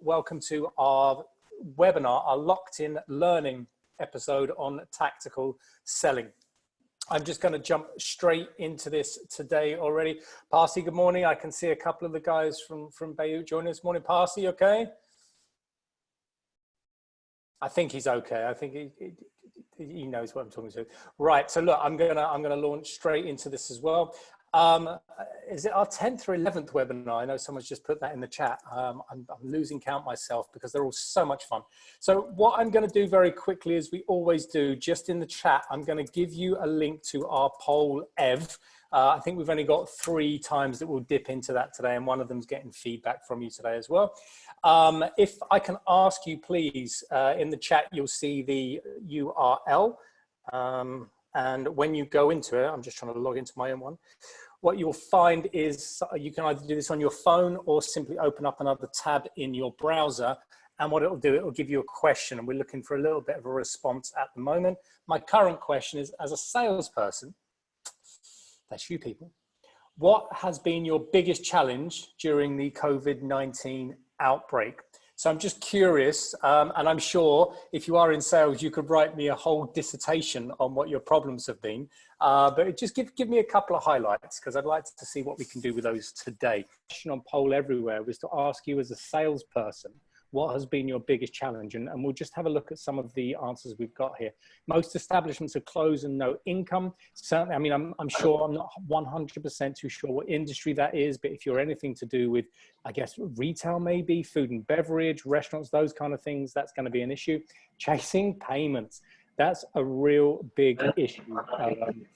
welcome to our webinar, our locked-in learning episode on tactical selling. I'm just going to jump straight into this today already. Parsi, good morning. I can see a couple of the guys from Beirut joining us. Morning, Parsi, okay? I think he's okay. I think he knows what I'm talking to. Right, so look, I'm gonna launch straight into this as well. Is it our 10th or 11th webinar? I know someone's just put that in the chat. I'm losing count myself because they're all so much fun. So what I'm going to do very quickly, as we always do, just in the chat, I'm going to give you a link to our poll EV. I think we've only got 3 times that we'll dip into that today, and one of them's getting feedback from you today as well. If I can ask you, please, in the chat, you'll see the URL. And when you go into it, I'm just trying to log into my own one. What you'll find is you can either do this on your phone or simply open up another tab in your browser. And what it'll do, it'll give you a question. And we're looking for a little bit of a response at the moment. My current question is, as a salesperson, that's you people, what has been your biggest challenge during the COVID-19 outbreak? So I'm just curious, and I'm sure if you are in sales, you could write me a whole dissertation on what your problems have been. But just give me a couple of highlights, because I'd like to see what we can do with those today. The question on poll everywhere was to ask you as a salesperson, what has been your biggest challenge? And we'll just have a look at some of the answers we've got here. Most establishments are closed and no income. Certainly, I mean, I'm sure I'm not 100% too sure what industry that is, but if you're anything to do with, I guess, retail maybe, food and beverage, restaurants, those kind of things, that's going to be an issue. Chasing payments. That's a real big issue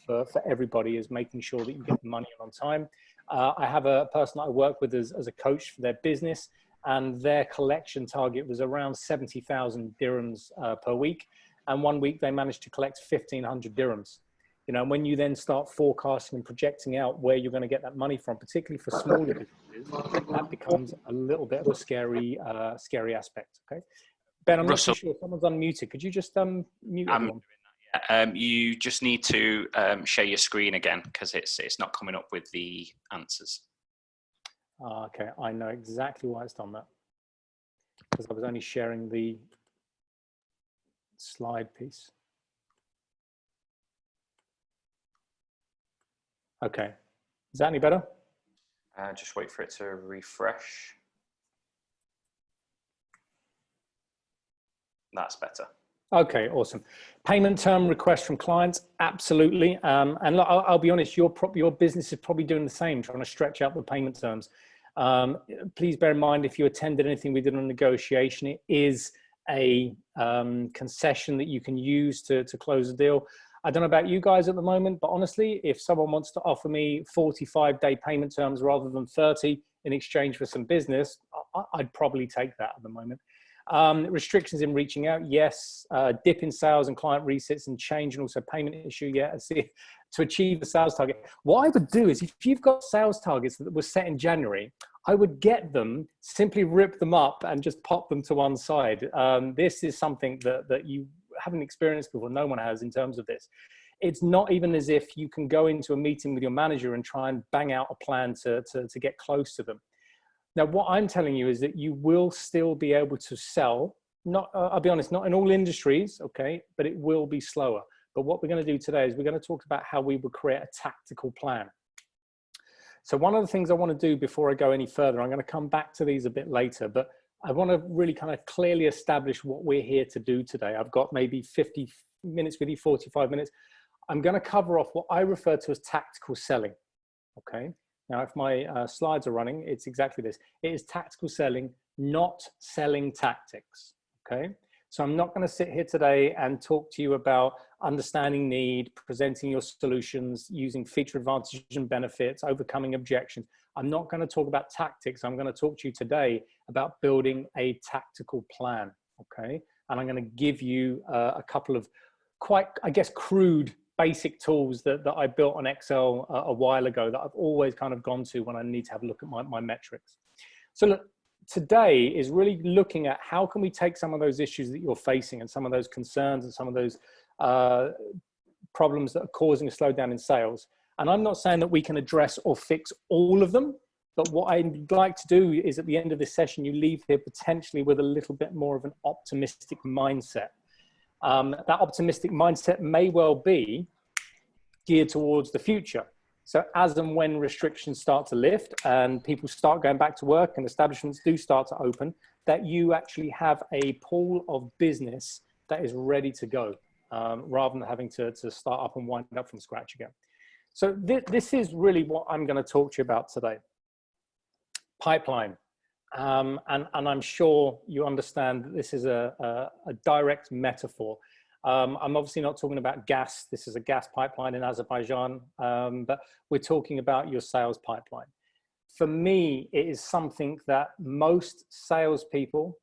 for everybody, is making sure that you get the money on time. I have a person that I work with as a coach for their business, and their collection target was around 70,000 dirhams per week. And one week they managed to collect 1,500 dirhams. You know, and when you then start forecasting and projecting out where you're going to get that money from, particularly for smaller businesses, that becomes a little bit of a scary aspect. Okay, Ben, I'm Russell, not too sure. Someone's unmuted. Could you just mute everyone? you just need to share your screen again, because it's not coming up with the answers. Okay, I know exactly why it's done that, because I was only sharing the slide piece. Okay, is that any better? Just wait for it to refresh. That's better. Okay, awesome. Payment term requests from clients, absolutely. And look, I'll be honest, your business is probably doing the same, trying to stretch out the payment terms. Please bear in mind, if you attended anything we did on negotiation, it is a concession that you can use to close a deal. I don't know about you guys at the moment, but honestly, if someone wants to offer me 45-day payment terms rather than 30 in exchange for some business, I'd probably take that at the moment. Restrictions in reaching out, yes. Dip in sales and client resets and change, and also payment issue, yeah. See, to achieve the sales target, what I would do is, if you've got sales targets that were set in January, I would get them, simply rip them up and just pop them to one side. This is something that you haven't experienced before. No one has in terms of this. It's not even as if you can go into a meeting with your manager and try and bang out a plan to get close to them. Now, what I'm telling you is that you will still be able to sell. Not, I'll be honest, not in all industries, okay, but it will be slower. But what we're going to do today is we're going to talk about how we will create a tactical plan. So one of the things I want to do before I go any further, I'm going to come back to these a bit later, but I want to really kind of clearly establish what we're here to do today. I've got maybe 50 minutes with you, 45 minutes. I'm going to cover off what I refer to as tactical selling, okay? Now, if my slides are running, it's exactly this. It is tactical selling, not selling tactics, okay? So I'm not going to sit here today and talk to you about understanding need, presenting your solutions, using feature advantages and benefits, overcoming objections. I'm not going to talk about tactics. I'm going to talk to you today about building a tactical plan, okay? And I'm going to give you a couple of quite, I guess, crude basic tools that I built on Excel a while ago that I've always kind of gone to when I need to have a look at my metrics. So look, today is really looking at how can we take some of those issues that you're facing and some of those concerns and some of those problems that are causing a slowdown in sales. And I'm not saying that we can address or fix all of them, But what I'd like to do is at the end of this session, you leave here potentially with a little bit more of an optimistic mindset. That optimistic mindset may well be geared towards the future. So as and when restrictions start to lift and people start going back to work and establishments do start to open, that you actually have a pool of business that is ready to go, rather than having to start up and wind up from scratch again. So this is really what I'm going to talk to you about today. Pipeline. And I'm sure you understand that this is a direct metaphor. I'm obviously not talking about gas. This is a gas pipeline in Azerbaijan, but we're talking about your sales pipeline. For me, it is something that most salespeople,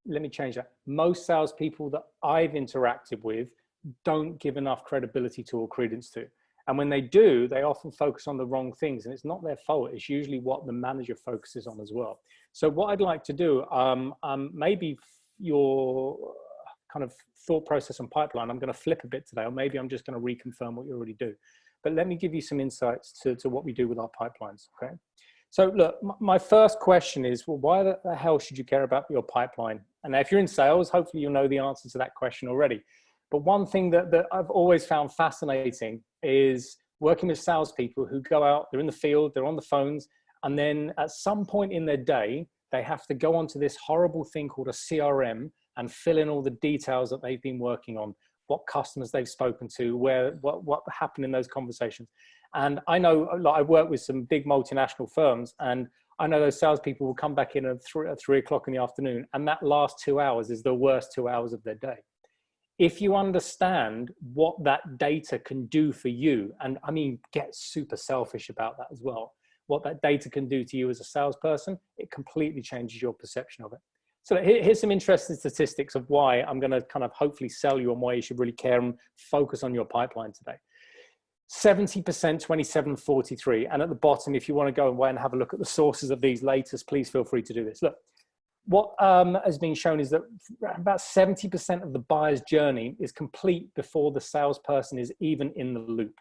let me change that. Most salespeople that I've interacted with don't give enough credibility to or credence to. And when they do, they often focus on the wrong things, and it's not their fault. It's usually what the manager focuses on as well. So what I'd like to do, maybe your kind of thought process on pipeline, I'm going to flip a bit today, or maybe I'm just going to reconfirm what you already do. But let me give you some insights to what we do with our pipelines, okay? So look, my first question is, well, why the hell should you care about your pipeline? And if you're in sales, hopefully you'll know the answer to that question already. But one thing that I've always found fascinating is working with salespeople who go out, they're in the field, they're on the phones, and then at some point in their day, they have to go onto this horrible thing called a CRM and fill in all the details that they've been working on, what customers they've spoken to, what happened in those conversations. And I know, like, I work with some big multinational firms, and I know those salespeople will come back in at 3 o'clock in the afternoon, and that last 2 hours is the worst 2 hours of their day. If you understand what that data can do for you, and I mean, get super selfish about that as well, what that data can do to you as a salesperson, it completely changes your perception of it. So here's some interesting statistics of why I'm going to kind of hopefully sell you on why you should really care and focus on your pipeline today. 70%, 27, 43. And at the bottom, if you want to go away and have a look at the sources of these latest, please feel free to do this. Look, what has been shown is that about 70% of the buyer's journey is complete before the salesperson is even in the loop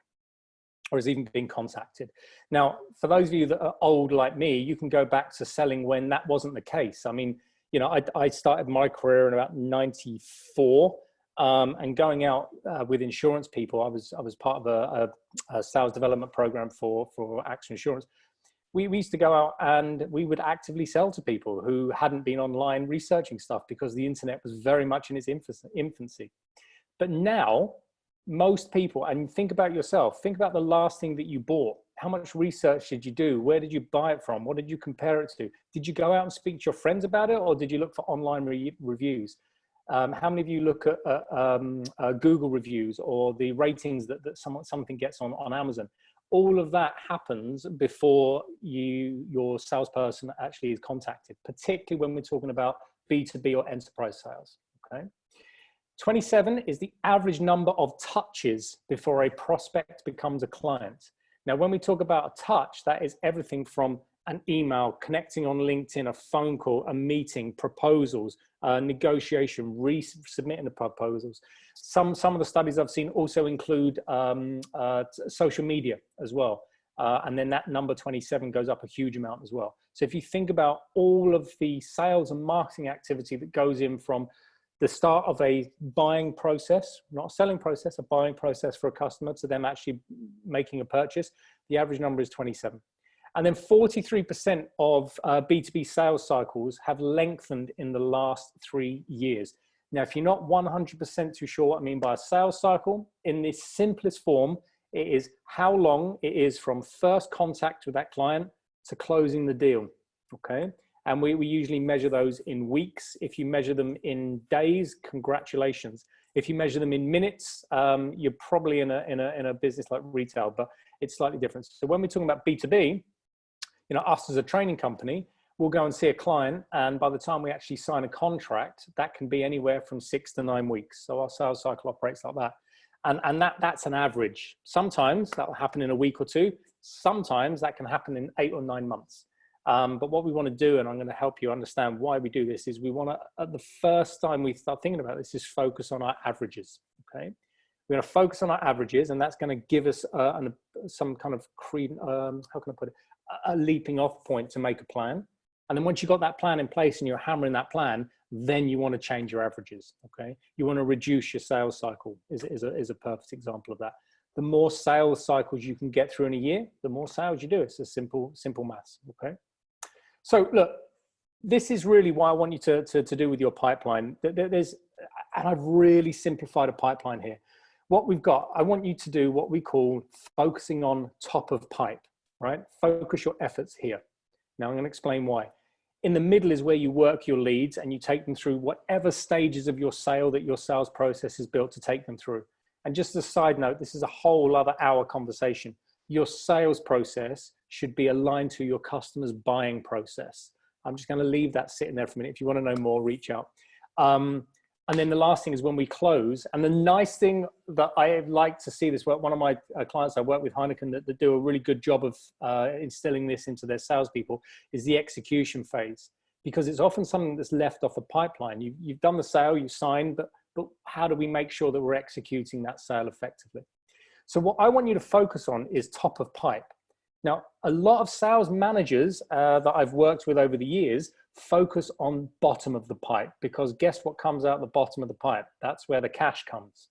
or is even being contacted. Now, for those of you that are old like me, you can go back to selling when that wasn't the case. I mean, you know, I started my career in about 94, and going out with insurance people. I was part of a sales development program for AXA Insurance. We used to go out and we would actively sell to people who hadn't been online researching stuff because the internet was very much in its infancy. But now, most people, and think about yourself, think about the last thing that you bought. How much research did you do? Where did you buy it from? What did you compare it to? Did you go out and speak to your friends about it, or did you look for online reviews? How many of you look at Google reviews or the ratings that something gets on Amazon? All of that happens before your salesperson actually is contacted, particularly when we're talking about B2B or enterprise sales, okay? 27 is the average number of touches before a prospect becomes a client. Now, when we talk about a touch, that is everything from an email, connecting on LinkedIn, a phone call, a meeting, proposals, negotiation, resubmitting the proposals. Some of the studies I've seen also include social media as well. And then that number 27 goes up a huge amount as well. So if you think about all of the sales and marketing activity that goes in from the start of a buying process, not a selling process, a buying process for a customer, to them actually making a purchase, the average number is 27. And then 43% of B2B sales cycles have lengthened in the last 3 years. Now, if you're not 100% too sure what I mean by a sales cycle, in this simplest form, it is how long it is from first contact with that client to closing the deal, okay? And we usually measure those in weeks. If you measure them in days, congratulations. If you measure them in minutes, you're probably in a business like retail, but it's slightly different. So when we're talking about B2B, you know, us as a training company, we'll go and see a client, and by the time we actually sign a contract, that can be anywhere from 6 to 9 weeks. So our sales cycle operates like that. And that's an average. Sometimes that will happen in a week or two. Sometimes that can happen in 8 or 9 months. But what we want to do, and I'm going to help you understand why we do this, is we want to, at the first time we start thinking about this, is focus on our averages, okay? We're going to focus on our averages, and that's going to give us some kind of, how can I put it? a leaping off point to make a plan. And then once you've got that plan in place and you're hammering that plan, then you want to change your averages, okay? You want to reduce your sales cycle is a perfect example of that. The more sales cycles you can get through in a year, the more sales you do. It's a simple maths, okay? So look, this is really why I want you to do with your pipeline. And I've really simplified a pipeline here. What we've got, I want you to do what we call focusing on top of pipe, right? Focus your efforts here. Now I'm going to explain why. In the middle is where you work your leads and you take them through whatever stages of your sale that your sales process is built to take them through. And just as a side note, this is a whole other hour conversation. Your sales process should be aligned to your customer's buying process. I'm just going to leave that sitting there for a minute. If you want to know more, reach out. And then the last thing is when we close. And the nice thing that I like to see this work, one of my clients I work with, Heineken, that do a really good job of instilling this into their salespeople, is the execution phase. Because it's often something that's left off a pipeline. You've done the sale, you signed, but how do we make sure that we're executing that sale effectively? So what I want you to focus on is top of pipe. Now, a lot of sales managers that I've worked with over the years focus on bottom of the pipe, because guess what comes out the bottom of the pipe? That's where the cash comes.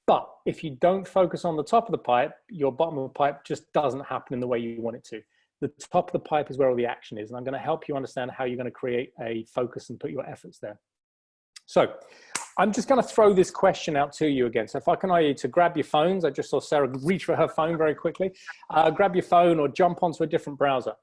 But if you don't focus on the top of the pipe, your bottom of the pipe just doesn't happen in the way you want it to. The top of the pipe is where all the action is. And I'm going to help you understand how you're going to create a focus and put your efforts there. So I'm just going to throw this question out to you again. So if I can ask you to grab your phones, I just saw Sarah reach for her phone very quickly. Grab your phone or jump onto a different browser.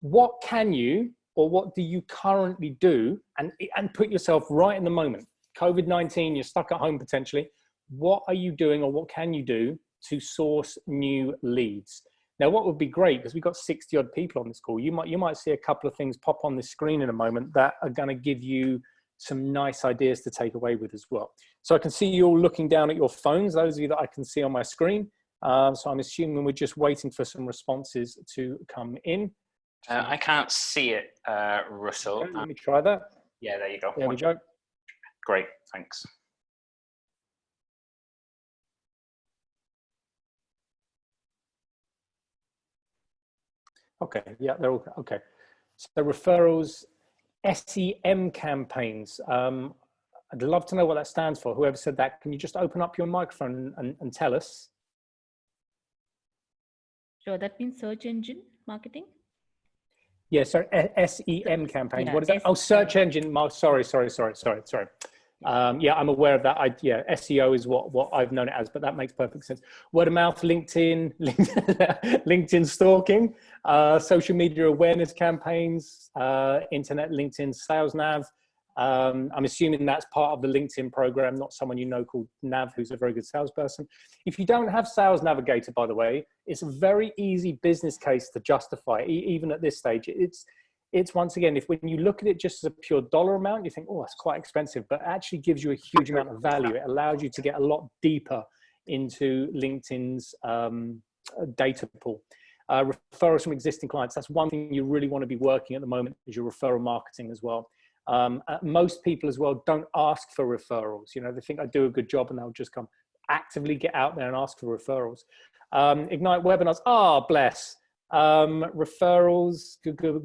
What can you, or what do you currently do, and put yourself right in the moment? COVID-19, you're stuck at home potentially. What are you doing, or what can you do to source new leads? Now, what would be great, because we've got 60 odd people on this call, you might see a couple of things pop on the screen in a moment that are going to give you some nice ideas to take away with as well. So I can see you all looking down at your phones, those of you that I can see on my screen. So I'm assuming we're just waiting for some responses to come in. I can't see it, Russell. Okay, let me try that. Yeah, there you go. There we go. Great, thanks. Okay, yeah, they're all okay. So referrals, SEM campaigns. I'd love to know what that stands for. Whoever said that, can you just open up your microphone and tell us? Sure, that means search engine marketing. Yeah, sorry, SEM campaigns. Yeah, what is that? Oh, search engine. Sorry. Yeah, I'm aware of that. Yeah, SEO is what I've known it as, but that makes perfect sense. Word of mouth, LinkedIn, LinkedIn stalking, social media awareness campaigns, internet LinkedIn sales nav. I'm assuming that's part of the LinkedIn program, not someone you know called Nav, who's a very good salesperson. If you don't have Sales Navigator, by the way, it's a very easy business case to justify, even at this stage. It's once again, when you look at it just as a pure dollar amount, you think, oh, that's quite expensive, but it actually gives you a huge amount of value. It allows you to get a lot deeper into LinkedIn's data pool. Referrals from existing clients. That's one thing you really want to be working at the moment, is your referral marketing as well. Most people as well don't ask for referrals. You know, they think I do a good job and they'll just come. Actively get out there and ask for referrals. Ignite webinars. Bless. Referrals,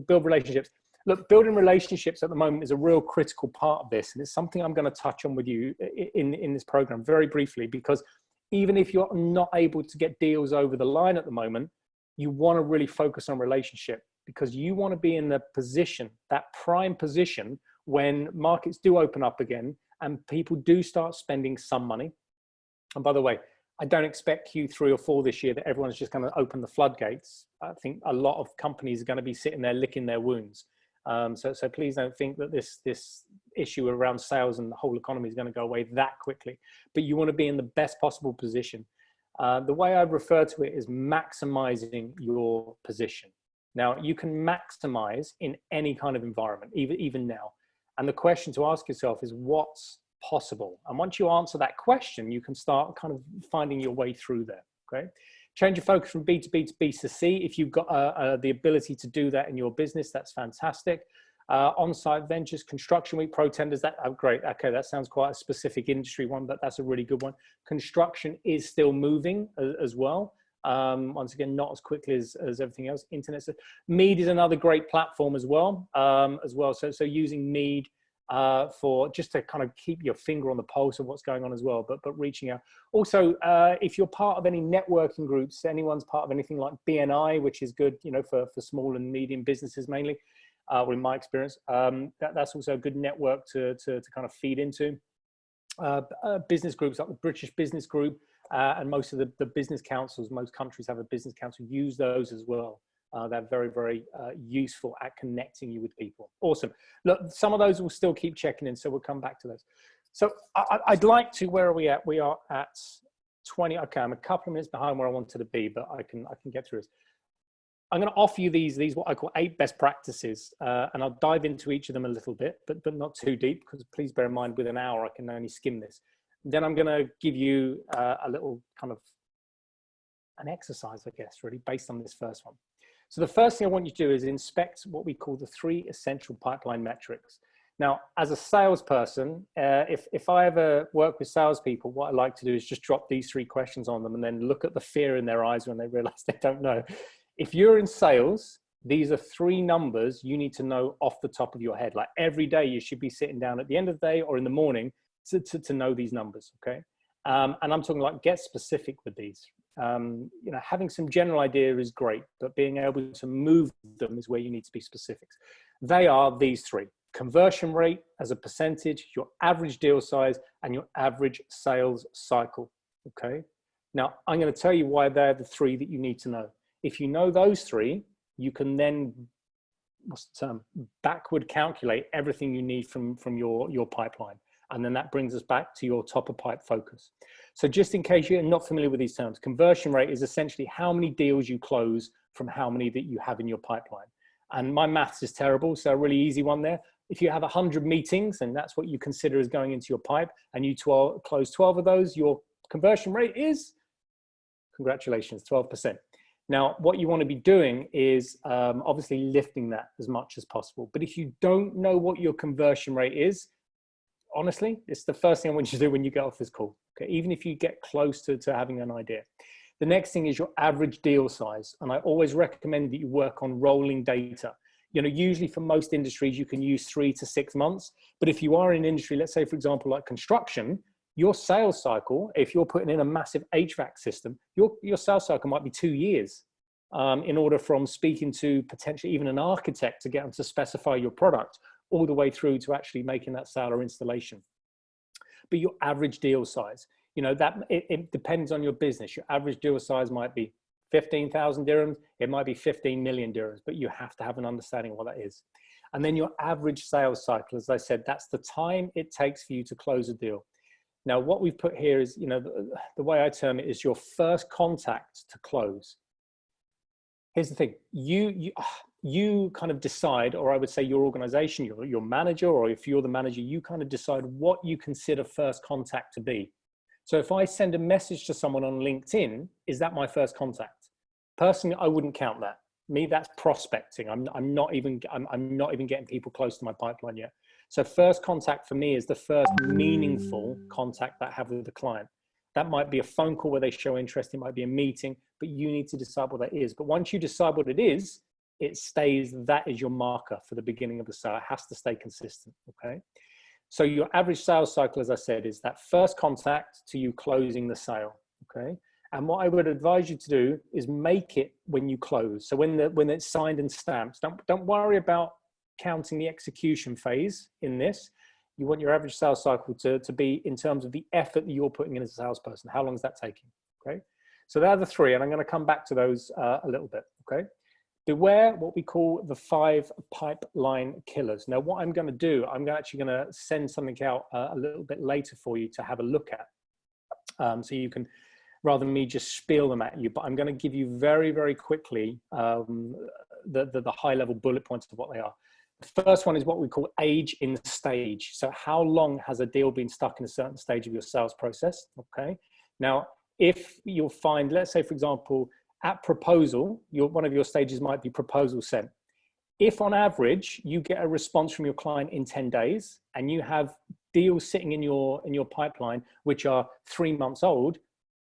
build relationships. Look, building relationships at the moment is a real critical part of this. And it's something I'm going to touch on with you in this program very briefly, because even if you're not able to get deals over the line at the moment, you want to really focus on relationship, because you want to be in the position, that prime position, when markets do open up again and people do start spending some money. And by the way, I don't expect Q3 or 4 this year that everyone's just going to open the floodgates. I think a lot of companies are going to be sitting there licking their wounds. So please don't think that this issue around sales and the whole economy is going to go away that quickly. But you want to be in the best possible position. The way I refer to it is maximizing your position. Now, you can maximize in any kind of environment, even now. And the question to ask yourself is, what's possible? And once you answer that question, you can start kind of finding your way through there, okay? Change your focus from B2B to B2C. If you've got the ability to do that in your business, that's fantastic. On-site ventures, construction week, pro tenders, great. Okay, that sounds quite a specific industry one, but that's a really good one. Construction is still moving as well. Once again, not as quickly as everything else. Internet. Mead is another great platform as well. So using Mead for just to kind of keep your finger on the pulse of what's going on as well, but reaching out. Also, if you're part of any networking groups, anyone's part of anything like BNI, which is good, you know, for small and medium businesses mainly, in my experience, that's also a good network to kind of feed into. Business groups like the British Business Group and most of the business councils, most countries have a business council, use those as well. They're very, very useful at connecting you with people. Awesome. Look, some of those will still keep checking in, so we'll come back to those. So I'd like to, where are we at? We are at 20. Okay, I'm a couple of minutes behind where I wanted to be, but I can get through this. I'm going to offer you these what I call 8 best practices, and I'll dive into each of them a little bit, but not too deep, because please bear in mind, with an hour, I can only skim this. Then I'm going to give you a little kind of an exercise, I guess, really, based on this first one. So the first thing I want you to do is inspect what we call the 3 essential pipeline metrics. Now, as a salesperson, if I ever work with salespeople, what I like to do is just drop these 3 questions on them and then look at the fear in their eyes when they realize they don't know. If you're in sales, these are 3 numbers you need to know off the top of your head. Like every day you should be sitting down at the end of the day or in the morning to know these numbers, okay? And I'm talking like get specific with these. You know, having some general idea is great, but being able to move them is where you need to be specific. They are these 3: conversion rate as a percentage, your average deal size, and your average sales cycle, okay? Now, I'm going to tell you why they're the 3 that you need to know. If you know those 3, you can then, what's the term, backward calculate everything you need from your pipeline. And then that brings us back to your top of pipe focus. So just in case you're not familiar with these terms, conversion rate is essentially how many deals you close from how many that you have in your pipeline. And my maths is terrible, so a really easy one there. If you have 100 meetings and that's what you consider as going into your pipe, and you close 12 of those, your conversion rate is, congratulations, 12%. Now, what you want to be doing is obviously lifting that as much as possible. But if you don't know what your conversion rate is, honestly, it's the first thing I want you to do when you get off this call. Okay, even if you get close to having an idea. The next thing is your average deal size. And I always recommend that you work on rolling data. You know, usually for most industries, you can use 3 to 6 months. But if you are in an industry, let's say, for example, like construction, your sales cycle, if you're putting in a massive HVAC system, your sales cycle might be 2 years in order from speaking to potentially even an architect to get them to specify your product all the way through to actually making that sale or installation. But your average deal size, you know, that it depends on your business. Your average deal size might be 15,000 dirhams, it might be 15 million dirhams, but you have to have an understanding of what that is. And then your average sales cycle, as I said, that's the time it takes for you to close a deal. Now, what we've put here is, you know, the way I term it is your first contact to close. Here's the thing, you kind of decide, or I would say your organization, your manager, or if you're the manager, you kind of decide what you consider first contact to be. So if I send a message to someone on LinkedIn, is that my first contact? Personally, I wouldn't count that. Me, that's prospecting. I'm not even getting people close to my pipeline yet. So first contact for me is the first meaningful contact that I have with the client. That might be a phone call where they show interest. It might be a meeting, but you need to decide what that is. But once you decide what it is, it stays, that is your marker for the beginning of the sale. It has to stay consistent, okay? So your average sales cycle, as I said, is that first contact to you closing the sale, okay? And what I would advise you to do is make it when you close. So when it's signed and stamped, don't worry about counting the execution phase in this. You want your average sales cycle to be in terms of the effort that you're putting in as a salesperson. How long is that taking, okay? So there are the 3, and I'm gonna come back to those a little bit, okay? Beware what we call the 5 pipeline killers. Now, what I'm gonna do, I'm actually gonna send something out a little bit later for you to have a look at. So you can, rather than me just spiel them at you, but I'm gonna give you very, very quickly the high level bullet points of what they are. The first one is what we call age in stage. So how long has a deal been stuck in a certain stage of your sales process, okay? Now, if you'll find, let's say, for example, at proposal, one of your stages might be proposal sent. If on average, you get a response from your client in 10 days and you have deals sitting in your pipeline, which are 3 months old,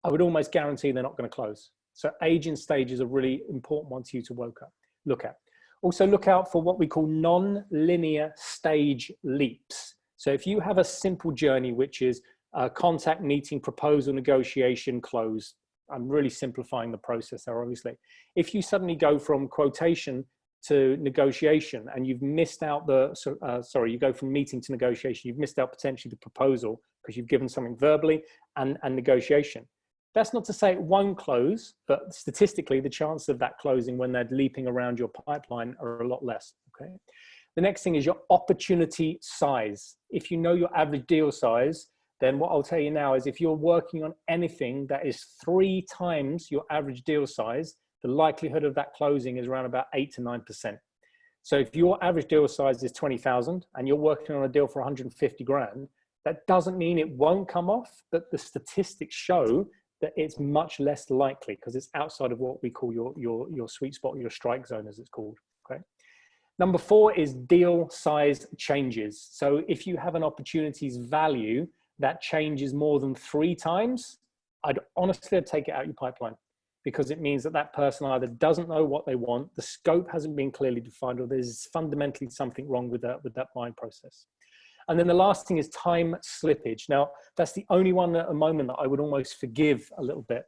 I would almost guarantee they're not going to close. So aging stage is a really important one to you to look at. Also look out for what we call non-linear stage leaps. So if you have a simple journey, which is contact, meeting, proposal, negotiation, close, I'm really simplifying the process there, obviously. If you suddenly go from quotation to negotiation and you've missed out you go from meeting to negotiation, you've missed out potentially the proposal because you've given something verbally and negotiation. That's not to say it won't close, but statistically, the chances of that closing when they're leaping around your pipeline are a lot less, okay? The next thing is your opportunity size. If you know your average deal size, then what I'll tell you now is if you're working on anything that is 3 times your average deal size, the likelihood of that closing is around about 8 to 9%. So if your average deal size is 20,000 and you're working on a deal for 150 grand, that doesn't mean it won't come off, but the statistics show that it's much less likely because it's outside of what we call your sweet spot, your strike zone as it's called, okay? Number 4 is deal size changes. So if you have an opportunities value that changes more than 3 times, I'd honestly take it out of your pipeline because it means that that person either doesn't know what they want, the scope hasn't been clearly defined, or there's fundamentally something wrong with that buying process. And then the last thing is time slippage. Now, that's the only one at the moment that I would almost forgive a little bit.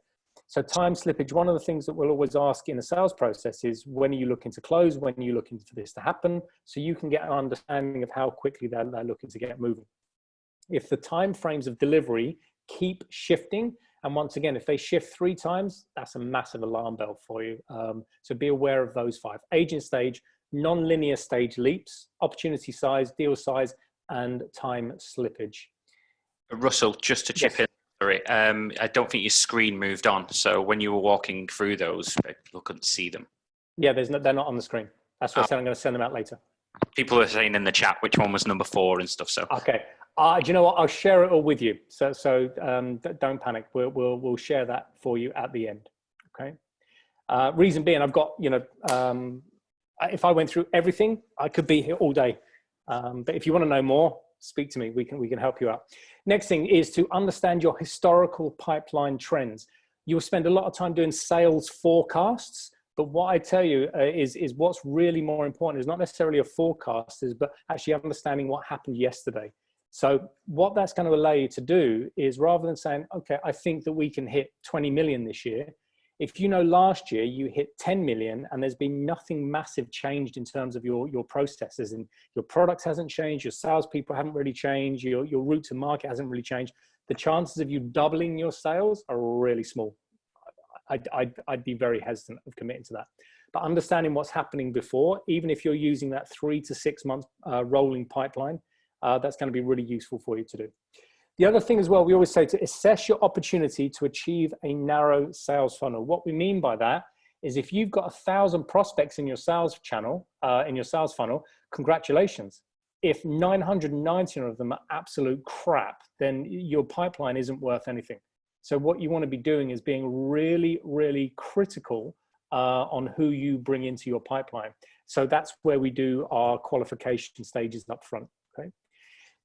So time slippage, one of the things that we'll always ask in a sales process is, when are you looking to close? When are you looking for this to happen? So you can get an understanding of how quickly they're looking to get moving. If the time frames of delivery keep shifting, and once again, if they shift 3 times, that's a massive alarm bell for you. So be aware of those 5. Aging stage, non-linear stage leaps, opportunity size, deal size, and time slippage. Russell, just to chip in, sorry, I don't think your screen moved on. So when you were walking through those, people couldn't see them. Yeah, they're not on the screen. That's what I said. I'm going to send them out later. People are saying in the chat which one was number 4 and stuff. So okay, do you know what? I'll share it all with you. So don't panic. We'll share that for you at the end. Okay. Reason being, I've got, you know, if I went through everything, I could be here all day. But if you want to know more, speak to me. We can help you out. Next thing is to understand your historical pipeline trends. You'll spend a lot of time doing sales forecasts, but what I tell you is what's really more important is not necessarily a forecast, but actually understanding what happened yesterday. So what that's going to allow you to do is, rather than saying, okay, I think that we can hit 20 million this year, if you know last year you hit 10 million and there's been nothing massive changed in terms of your processes, and your products hasn't changed, your salespeople haven't really changed, your route to market hasn't really changed, the chances of you doubling your sales are really small. I'd be very hesitant of committing to that. But understanding what's happening before, even if you're using that 3 to 6 month rolling pipeline, that's going to be really useful for you to do. The other thing as well, we always say to assess your opportunity to achieve a narrow sales funnel. What we mean by that is, if you've got 1,000 prospects in your sales channel, in your sales funnel, congratulations. If 919 of them are absolute crap, then your pipeline isn't worth anything. So what you want to be doing is being really, really critical on who you bring into your pipeline. So that's where we do our qualification stages up front, okay?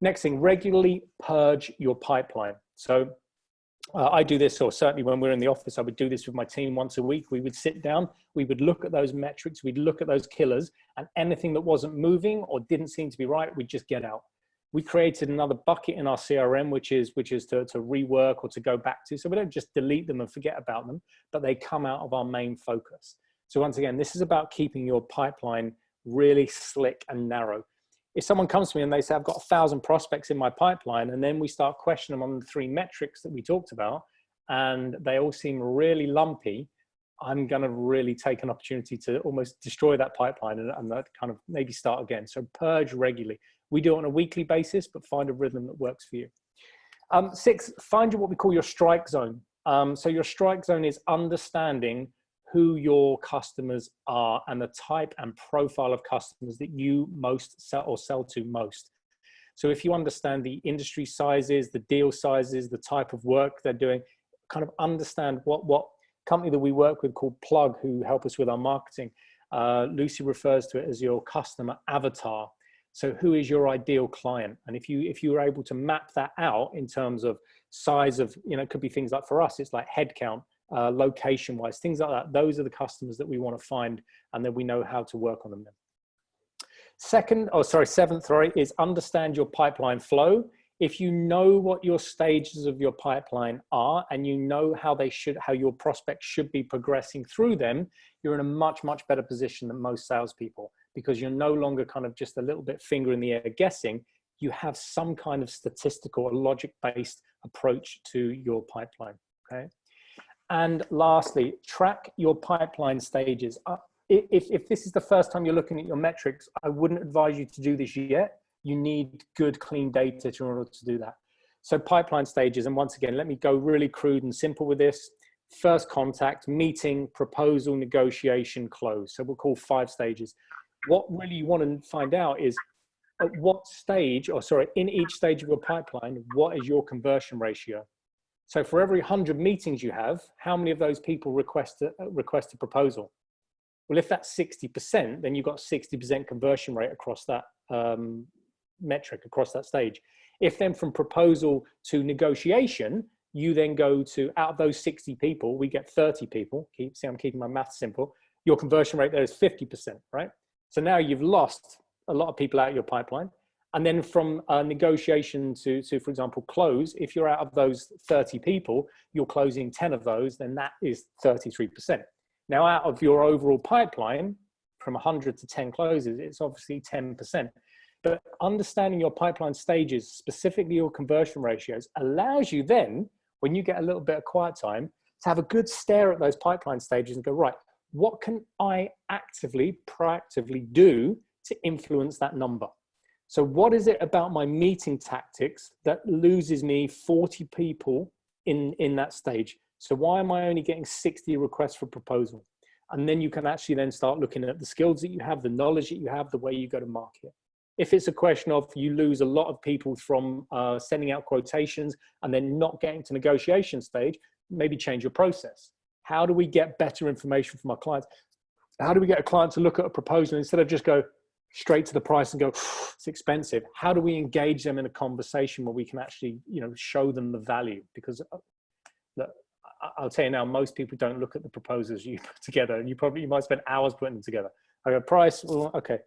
Next thing, regularly purge your pipeline. So I do this, or certainly when we're in the office, I would do this with my team once a week. We would sit down, we would look at those metrics, we'd look at those killers, and anything that wasn't moving or didn't seem to be right, we'd just get out. We created another bucket in our CRM, which is to rework or to go back to. So we don't just delete them and forget about them, but they come out of our main focus. So once again, this is about keeping your pipeline really slick and narrow. If someone comes to me and they say, I've got 1,000 prospects in my pipeline, and then we start questioning them on the 3 metrics that we talked about, and they all seem really lumpy, I'm going to really take an opportunity to almost destroy that pipeline and that kind of maybe start again. So purge regularly. We do it on a weekly basis, but find a rhythm that works for you. 6, find what we call your strike zone. So your strike zone is understanding who your customers are and the type and profile of customers that you most sell to most. So if you understand the industry sizes, the deal sizes, the type of work they're doing, kind of understand what company that we work with called Plug, who help us with our marketing, Lucy refers to it as your customer avatar. So who is your ideal client? And if you are able to map that out in terms of size of, you know, it could be things like, for us, it's like headcount, location wise, things like that. Those are the customers that we want to find, and then we know how to work on them then. Seventh, is understand your pipeline flow. If you know what your stages of your pipeline are, and you know how your prospects should be progressing through them, you're in a much, much better position than most salespeople, because you're no longer kind of just a little bit finger in the air guessing. You have some kind of statistical or logic-based approach to your pipeline, okay? And lastly, track your pipeline stages. If this is the first time you're looking at your metrics, I wouldn't advise you to do this yet. You need good, clean data in order to do that. So pipeline stages, and once again, let me go really crude and simple with this. First contact, meeting, proposal, negotiation, close. So we'll call 5 stages. What really you want to find out is at what stage, in each stage of your pipeline, what is your conversion ratio? So for every 100 meetings you have, how many of those people request a proposal? Well, if that's 60%, then you've got 60% conversion rate across that metric, across that stage. If then from proposal to negotiation, you then go to, out of those 60 people, we get 30 people. See, I'm keeping my math simple. Your conversion rate there is 50%, right? So now you've lost a lot of people out of your pipeline. And then from negotiation to, for example, close, if you're out of those 30 people, you're closing 10 of those, then that is 33%. Now, out of your overall pipeline, from 100 to 10 closes, it's obviously 10%. But understanding your pipeline stages, specifically your conversion ratios, allows you then, when you get a little bit of quiet time, to have a good stare at those pipeline stages and go, right, what can I actively, proactively do to influence that number? So what is it about my meeting tactics that loses me 40 people in that stage? So why am I only getting 60 requests for proposal? And then you can actually then start looking at the skills that you have, the knowledge that you have, the way you go to market. If it's a question of you lose a lot of people from sending out quotations and then not getting to negotiation stage, maybe change your process. How do we get better information from our clients? How do we get a client to look at a proposal instead of just go straight to the price and go, it's expensive? How do we engage them in a conversation where we can actually, show them the value? Because look, I'll tell you now, most people don't look at the proposals you put together, and you might spend hours putting them together. I go, price, well, okay.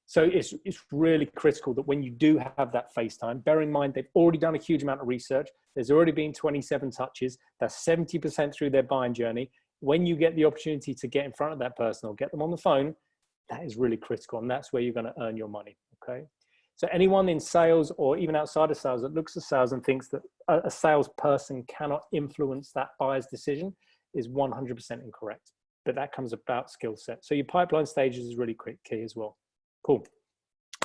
So it's really critical that when you do have that FaceTime, bear in mind they've already done a huge amount of research. There's already been 27 touches. That's 70% through their buying journey. When you get the opportunity to get in front of that person or get them on the phone, that is really critical, and that's where you're going to earn your money, okay? So anyone in sales or even outside of sales that looks at sales and thinks that a salesperson cannot influence that buyer's decision is 100% incorrect. But that comes about skill set. So your pipeline stages is really key as well. Cool.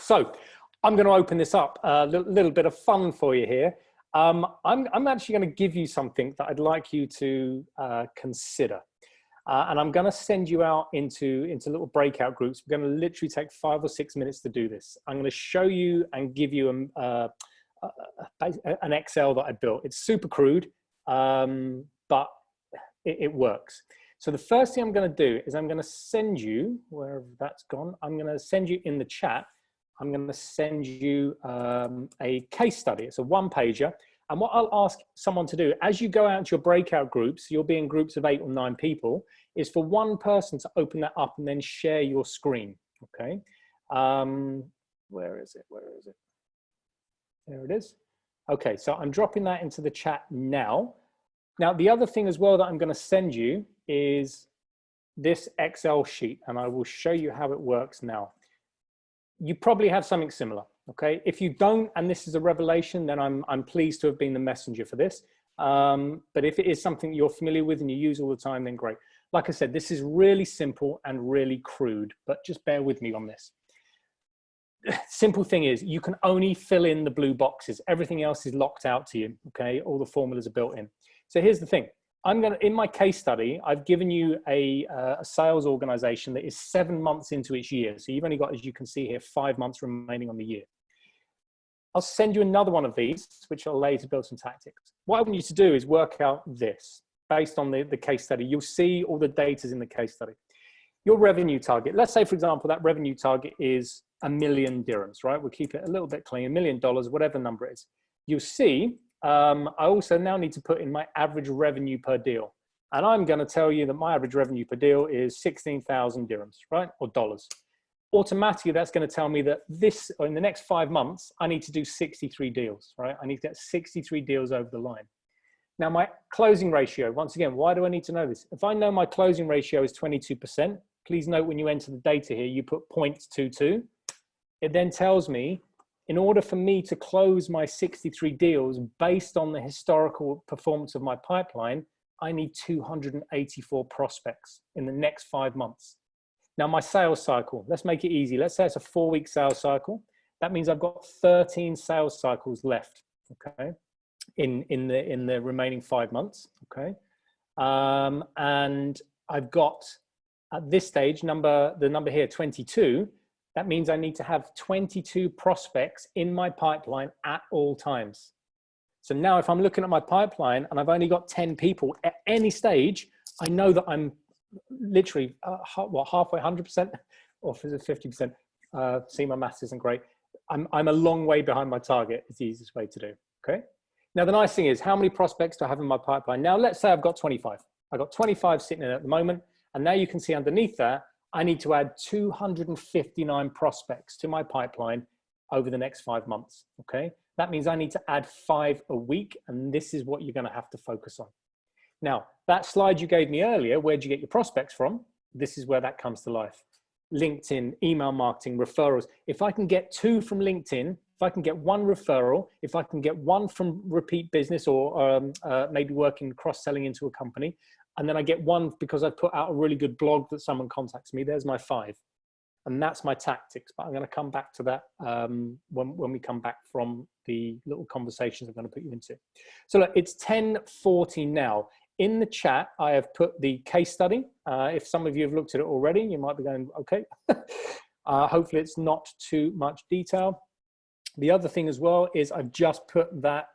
So I'm going to open this up, a little bit of fun for you here. I'm actually going to give you something that I'd like you to consider. And I'm going to send you out into little breakout groups. We're going to literally take 5 or 6 minutes to do this. I'm going to show you and give you an Excel that I built. It's super crude, but it works. So the first thing I'm going to do is I'm going to send you, wherever that's gone, I'm going to send you in the chat, I'm going to send you a case study. It's a 1-pager. And what I'll ask someone to do, as you go out to your breakout groups, you'll be in groups of 8 or 9 people, is for one person to open that up and then share your screen, okay? Where is it? Where is it? There it is. Okay, so I'm dropping that into the chat now. Now, the other thing as well that I'm going to send you is this Excel sheet, and I will show you how it works now. You probably have something similar, okay? If you don't, and this is a revelation, then I'm pleased to have been the messenger for this. But if it is something you're familiar with and you use all the time, then great. Like I said, this is really simple and really crude, but just bear with me on this. Simple thing is you can only fill in the blue boxes. Everything else is locked out to you, okay? All the formulas are built in. So here's the thing. In my case study, I've given you a sales organization that is 7 months into its year. So you've only got, as you can see here, 5 months remaining on the year. I'll send you another one of these, which I'll allow you to build some tactics. What I want you to do is work out this based on the case study. You'll see all the data in the case study. Your revenue target, let's say, for example, that revenue target is $1 million dirhams, right? We'll keep it a little bit clean, $1 million, whatever number it is. You'll see, I also now need to put in my average revenue per deal. And I'm going to tell you that my average revenue per deal is 16,000 dirhams, right? Or dollars. Automatically, that's going to tell me that in the next 5 months, I need to do 63 deals, right? I need to get 63 deals over the line. Now, my closing ratio, once again, why do I need to know this? If I know my closing ratio is 22%, please note when you enter the data here, you put 0.22. It then tells me, in order for me to close my 63 deals based on the historical performance of my pipeline, I need 284 prospects in the next 5 months. Now, my sales cycle, let's make it easy. Let's say it's a 4-week sales cycle. That means I've got 13 sales cycles left, okay, in the remaining 5 months, okay? And I've got, at this stage, the number here, 22, that means I need to have 22 prospects in my pipeline at all times. So now if I'm looking at my pipeline and I've only got 10 people at any stage, I know that I'm literally halfway, 100%, or is it 50%? See, my maths isn't great. I'm a long way behind my target. It's the easiest way to do, okay? Now, the nice thing is, how many prospects do I have in my pipeline? Now, let's say I've got 25. I've got 25 sitting in at the moment. And now you can see underneath that, I need to add 259 prospects to my pipeline over the next 5 months, okay? That means I need to add 5 a week, and this is what you're gonna have to focus on. Now, that slide you gave me earlier, where'd you get your prospects from? This is where that comes to life. LinkedIn, email marketing, referrals. If I can get 2 from LinkedIn, if I can get 1 referral, if I can get 1 from repeat business or maybe working cross-selling into a company, and then I get 1 because I put out a really good blog that someone contacts me, there's my 5. And that's my tactics, but I'm going to come back to that when we come back from the little conversations I'm going to put you into. So look, it's 10:40 now. In the chat, I have put the case study. If some of you have looked at it already, you might be going, okay. Hopefully it's not too much detail. The other thing as well is I've just put that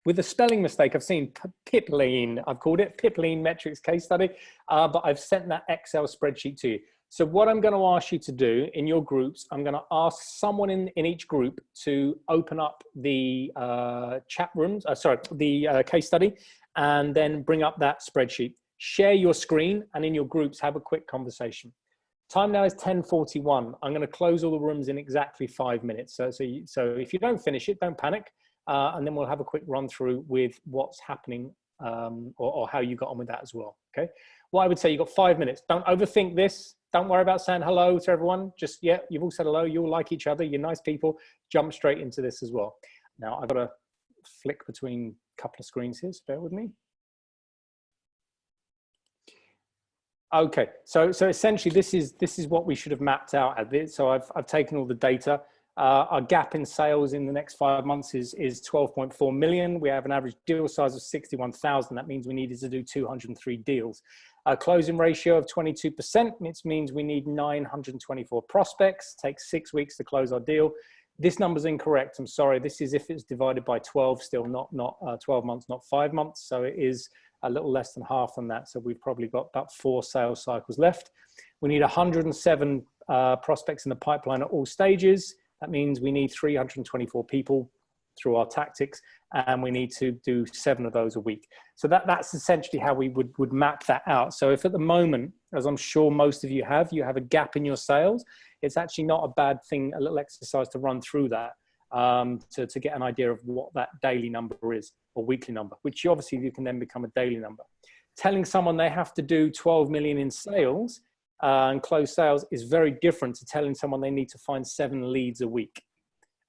with a spelling mistake. I've seen Pipline, I've called it Pipline metrics case study, but I've sent that Excel spreadsheet to you. So what I'm going to ask you to do in your groups, I'm going to ask someone in each group to open up the chat rooms, the case study, and then bring up that spreadsheet. Share your screen, and in your groups, have a quick conversation. Time now is 10:41. I'm going to close all the rooms in exactly 5 minutes. So if you don't finish it, don't panic. And then we'll have a quick run through with what's happening or how you got on with that as well, okay? What I would say, you've got 5 minutes. Don't overthink this. Don't worry about saying hello to everyone. Just, yeah, you've all said hello. You all like each other. You're nice people. Jump straight into this as well. Now, I've got to flick between a couple of screens here, so bear with me. Okay, so essentially this is what we should have mapped out at this. So I've taken all the data. Our gap in sales in the next 5 months is 12.4 million. We have an average deal size of 61,000. That means we needed to do 203 deals. A closing ratio of 22%, which means we need 924 prospects. Takes 6 weeks to close our deal. This number's incorrect. I'm sorry. This is if it's divided by 12 still, not 12 months, not 5 months. So it is a little less than half on that. So we've probably got about 4 sales cycles left. We need 107 prospects in the pipeline at all stages. That means we need 324 people through our tactics, and we need to do 7 of those a week. So that's essentially how we would map that out. So if at the moment, as I'm sure most of you have a gap in your sales, it's actually not a bad thing, a little exercise to run through that to get an idea of what that daily number is, or weekly number, which obviously you can then become a daily number. Telling someone they have to do 12 million in sales and close sales is very different to telling someone they need to find 7 leads a week.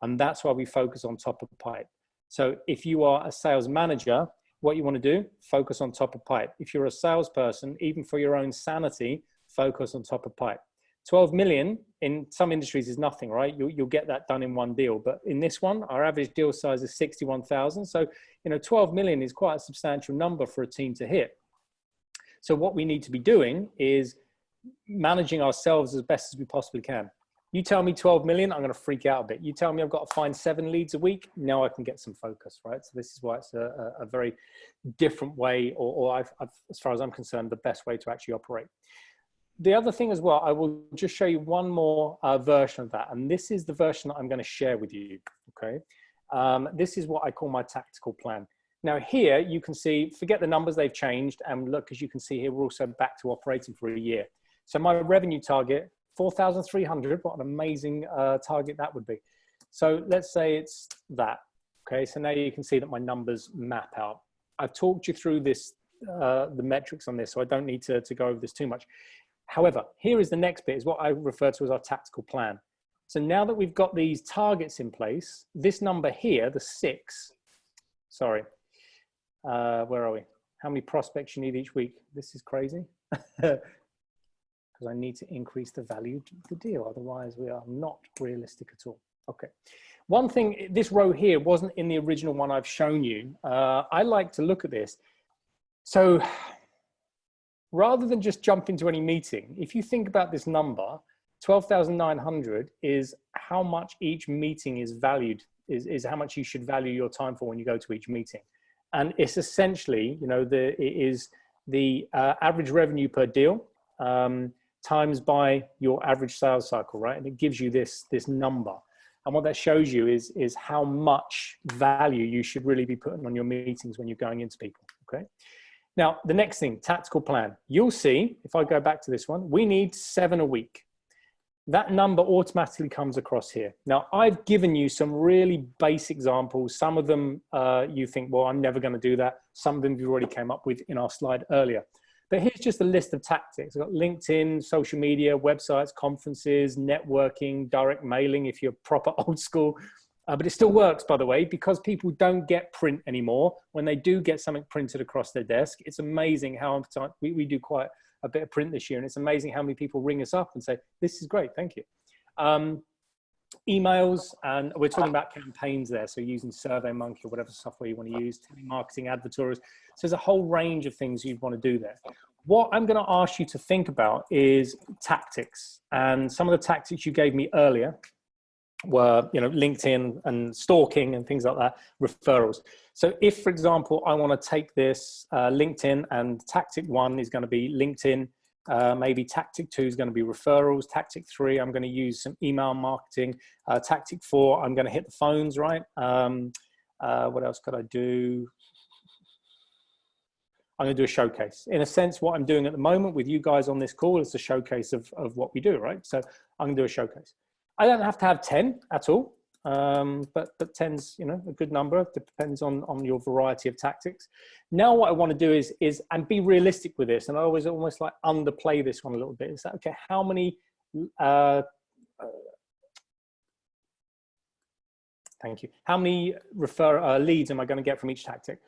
And that's why we focus on top of pipe. So if you are a sales manager, what you want to do, focus on top of pipe. If you're a salesperson, even for your own sanity, focus on top of pipe. 12 million in some industries is nothing, right? You'll get that done in 1 deal. But in this one, our average deal size is 61,000. So, 12 million is quite a substantial number for a team to hit. So what we need to be doing is managing ourselves as best as we possibly can. You tell me 12 million, I'm going to freak out a bit. You tell me I've got to find 7 leads a week, now I can get some focus, right? So this is why it's a very different way, or as far as I'm concerned, the best way to actually operate. The other thing as well, I will just show you one more version of that. And this is the version that I'm going to share with you, okay? This is what I call my tactical plan. Now here you can see, forget the numbers, they've changed. And look, as you can see here, we're also back to operating for a year. So my revenue target, 4,300, what an amazing target that would be. So let's say it's that. Okay, so now you can see that my numbers map out. I've talked you through this, the metrics on this, so I don't need to go over this too much. However, here is the next bit, is what I refer to as our tactical plan. So now that we've got these targets in place, this number here, the 6, sorry, where are we? How many prospects you need each week? This is crazy. Because I need to increase the value of the deal. Otherwise, we are not realistic at all. Okay. One thing, this row here wasn't in the original one I've shown you. I like to look at this. So rather than just jump into any meeting, if you think about this number, 12,900 is how much each meeting is valued, is how much you should value your time for when you go to each meeting. And it's essentially, you know, it is the average revenue per deal times by your average sales cycle, right? And it gives you this number. And what that shows you is how much value you should really be putting on your meetings when you're going into people, okay? Now, the next thing, tactical plan. You'll see, if I go back to this one, we need 7 a week. That number automatically comes across here. Now, I've given you some really basic examples. Some of them you think, well, I'm never going to do that. Some of them you already came up with in our slide earlier. But here's just a list of tactics. I've got LinkedIn, social media, websites, conferences, networking, direct mailing if you're proper old school. But it still works, by the way, because people don't get print anymore. When they do get something printed across their desk, it's amazing how we do quite a bit of print this year. And it's amazing how many people ring us up and say, this is great, thank you. Emails, and we're talking about campaigns there. So using SurveyMonkey or whatever software you want to use, telemarketing, advertorials. So there's a whole range of things you'd want to do there. What I'm going to ask you to think about is tactics. And some of the tactics you gave me earlier were, you know, LinkedIn and stalking and things like that, referrals. So if, for example, I want to take this LinkedIn, and tactic 1 is going to be LinkedIn, maybe tactic 2 is going to be referrals, tactic 3, I'm going to use some email marketing, tactic 4, I'm going to hit the phones, right? What else could I do? I'm going to do a showcase. In a sense, what I'm doing at the moment with you guys on this call is a showcase of what we do, right? So I'm going to do a showcase. I don't have to have 10 at all, but 10's, you know, a good number. It depends on your variety of tactics. Now what I want to do is and be realistic with this, and I always almost like underplay this one a little bit. Is that, okay, how many thank you. How many leads am I going to get from each tactic?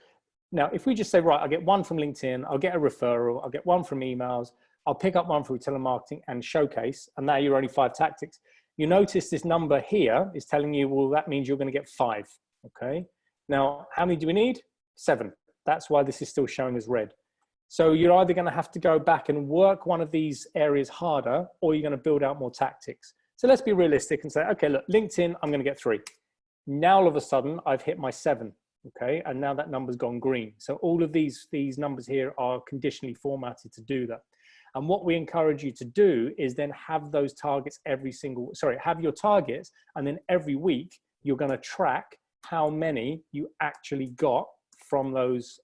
Now, if we just say, right, I'll get 1 from LinkedIn, I'll get a referral, I'll get 1 from emails, I'll pick up 1 through telemarketing and showcase, and now you're only 5 tactics. You notice this number here is telling you, well, that means you're going to get 5, okay? Now, how many do we need? 7. That's why this is still showing as red. So you're either going to have to go back and work one of these areas harder, or you're going to build out more tactics. So let's be realistic and say, okay, look, LinkedIn, I'm going to get 3. Now, all of a sudden, I've hit my 7, okay? And now that number's gone green. So all of these numbers here are conditionally formatted to do that. And what we encourage you to do is then have those targets have your targets, and then every week you're going to track how many you actually got from those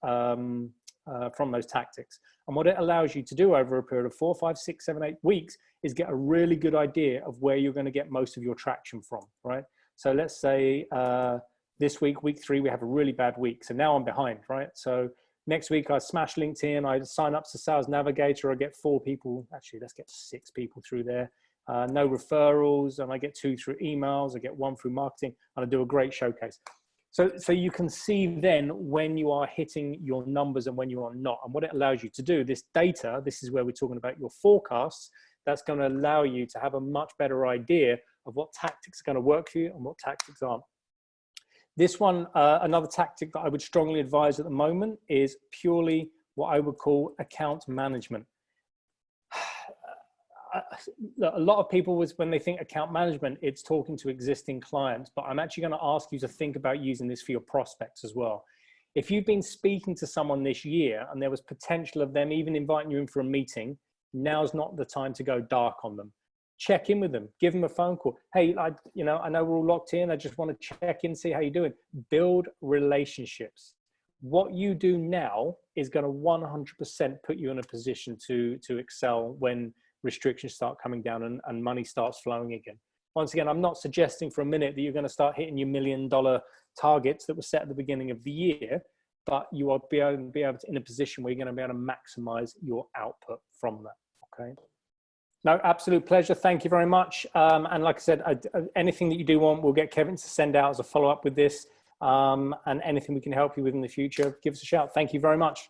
tactics. And what it allows you to do over a period of 4, 5, 6, 7, 8 weeks is get a really good idea of where you're going to get most of your traction from, right? So let's say this week, week 3, we have a really bad week. So now I'm behind, right? So next week, I smash LinkedIn, I sign up to Sales Navigator, I get 4 people, actually, let's get 6 people through there. No referrals, and I get 2 through emails, I get 1 through marketing, and I do a great showcase. So you can see then when you are hitting your numbers and when you are not. And what it allows you to do, this data, this is where we're talking about your forecasts, that's going to allow you to have a much better idea of what tactics are going to work for you and what tactics aren't. This one, another tactic that I would strongly advise at the moment is purely what I would call account management. A lot of people, when they think account management, it's talking to existing clients, but I'm actually going to ask you to think about using this for your prospects as well. If you've been speaking to someone this year and there was potential of them even inviting you in for a meeting, now's not the time to go dark on them. Check in with them, give them a phone call. Hey, I know we're all locked in. I just want to check in, see how you're doing. Build relationships. what you do now is going to 100% put you in a position to excel when restrictions start coming down and money starts flowing again. Once again, I'm not suggesting for a minute that you're going to start hitting your $1 million targets that were set at the beginning of the year, but you will be able to, in a position where you're going to be able to maximize your output from that. Okay. No, absolute pleasure. Thank you very much. And like I said, anything that you do want, we'll get Kevin to send out as a follow-up with this. And anything we can help you with in the future, give us a shout. Thank you very much.